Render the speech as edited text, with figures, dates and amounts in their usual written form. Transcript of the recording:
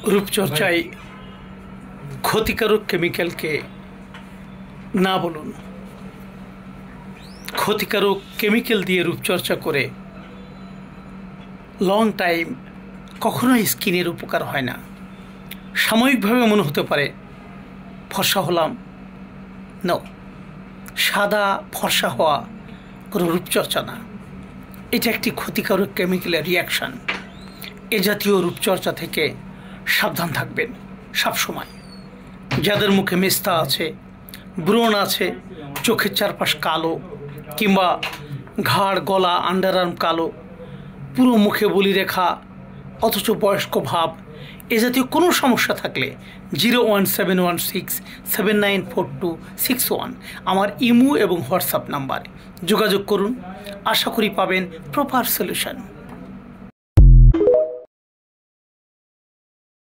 রূপচর্চায় ক্ষতিকারক কেমিক্যালকে না বলুন। ক্ষতিকারক কেমিক্যাল দিয়ে রূপচর্চা করে লং টাইম কখনোই স্কিনের উপকার হয় না। সাময়িকভাবে মনে হতে পারে ফর্সা হলাম, নো, সাদা ফর্সা হওয়া কোনো রূপচর্চা না, এটা একটি ক্ষতিকারক কেমিক্যালের রিয়াকশান। এ জাতীয় রূপচর্চা থেকে সাবধান থাকবেন সবসময়। যাদের মুখে মেস্তা আছে, ব্রণ আছে, চোখের চারপাশ কালো, কিংবা ঘাড়, গলা, আন্ডারআর্ম কালো, পুরো মুখে বলিরেখা অথচ বয়স্ক ভাব, এ জাতীয় কোনো সমস্যা থাকলে 01716794261 আমার ইমো এবং হোয়াটসঅ্যাপ নাম্বারে যোগাযোগ করুন। আশা করি পাবেন প্রপার সলিউশন।